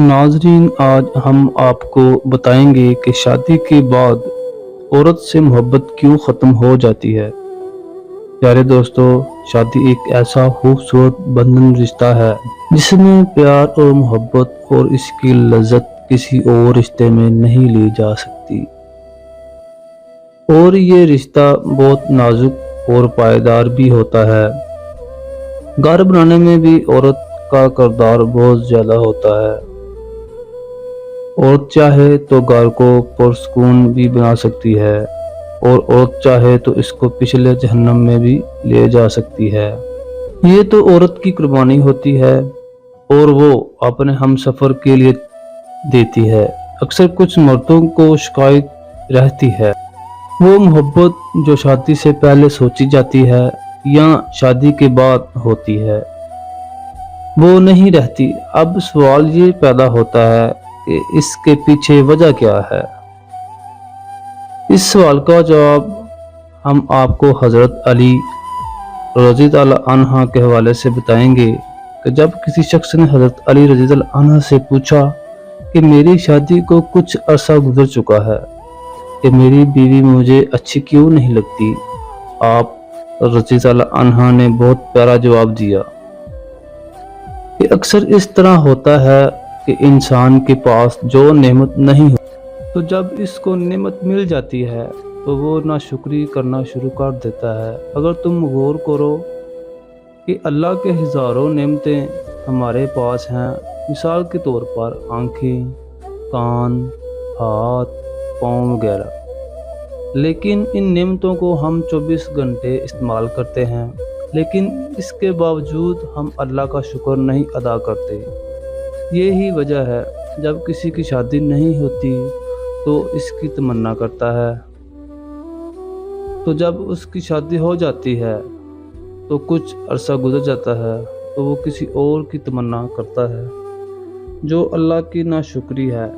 नाज़रीन, आज हम आपको बताएंगे कि शादी के बाद औरत से मोहब्बत क्यों ख़त्म हो जाती है। प्यारे दोस्तों, शादी एक ऐसा खूबसूरत बंधन रिश्ता है जिसमें प्यार और मोहब्बत और इसकी लज्जत किसी और रिश्ते में नहीं ली जा सकती। और ये रिश्ता बहुत नाजुक और पायदार भी होता है। घर बनाने में भी औरत का किरदार बहुत ज़्यादा होता है। औरत चाहे तो घर को पुरसकून भी बना सकती है और औरत चाहे तो इसको पिछले जहन्नम में भी ले जा सकती है। ये तो औरत की कुर्बानी होती है और वो अपने हमसफर के लिए देती है। अक्सर कुछ मर्दों को शिकायत रहती है वो मोहब्बत जो शादी से पहले सोची जाती है या शादी के बाद होती है वो नहीं रहती। अब सवाल ये पैदा होता है कि इसके पीछे वजह क्या है। इस सवाल का जवाब हम आपको हजरत अली रज़ी अल्लाह अन्हा के हवाले से बताएंगे कि जब किसी शख्स ने हजरत अली रज़ी अल्लाह अन्हा से पूछा कि मेरी शादी को कुछ अरसा गुजर चुका है कि मेरी बीवी मुझे अच्छी क्यों नहीं लगती, आप रज़ी अल्लाह अन्हा ने बहुत प्यारा जवाब दिया कि अक्सर इस तरह होता है कि इंसान के पास जो नेमत नहीं हो तो जब इसको नेमत मिल जाती है तो वो नाशुक्री करना शुरू कर देता है। अगर तुम गौर करो कि अल्लाह के हज़ारों नेमतें हमारे पास हैं, मिसाल के तौर पर आँखें, कान, हाथ, पाँव वगैरह, लेकिन इन नेमतों को हम 24 घंटे इस्तेमाल करते हैं, लेकिन इसके बावजूद हम अल्लाह का शुक्र नहीं अदा करते। यही वजह है जब किसी की शादी नहीं होती तो इसकी तमन्ना करता है, तो जब उसकी शादी हो जाती है तो कुछ अरसा गुजर जाता है तो वो किसी और की तमन्ना करता है जो अल्लाह की नाशुक्री है।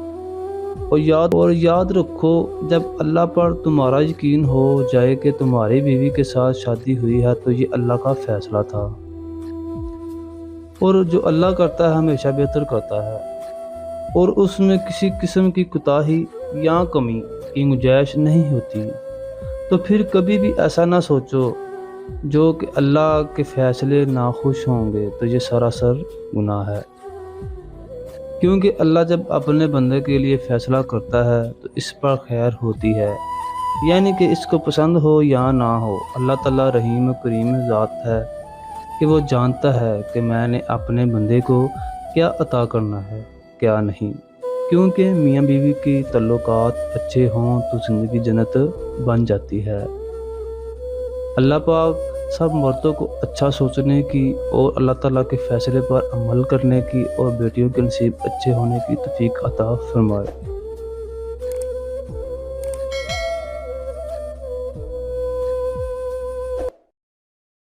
और याद रखो, जब अल्लाह पर तुम्हारा यकीन हो जाए कि तुम्हारी बीवी के साथ शादी हुई है तो ये अल्लाह का फैसला था, और जो अल्लाह करता है हमेशा बेहतर करता है और उसमें किसी किस्म की कोताही या कमी की गुंजाइश नहीं होती। तो फिर कभी भी ऐसा ना सोचो जो कि अल्लाह के फैसले नाखुश होंगे, तो ये सरासर गुनाह है, क्योंकि अल्लाह जब अपने बंदे के लिए फ़ैसला करता है तो इस पर खैर होती है, यानी कि इसको पसंद हो या ना हो। अल्लाह ताला रहीम करीम ज़ात है कि वो जानता है कि मैंने अपने बंदे को क्या अता करना है क्या नहीं। क्योंकि मियाँ बीवी की तल्लुकात अच्छे हों तो ज़िंदगी जन्नत बन जाती है। अल्लाह पाक सब मर्दों को अच्छा सोचने की और अल्लाह ताला के फ़ैसले पर अमल करने की और बेटियों के नसीब अच्छे होने की तौफीक अता फरमाए।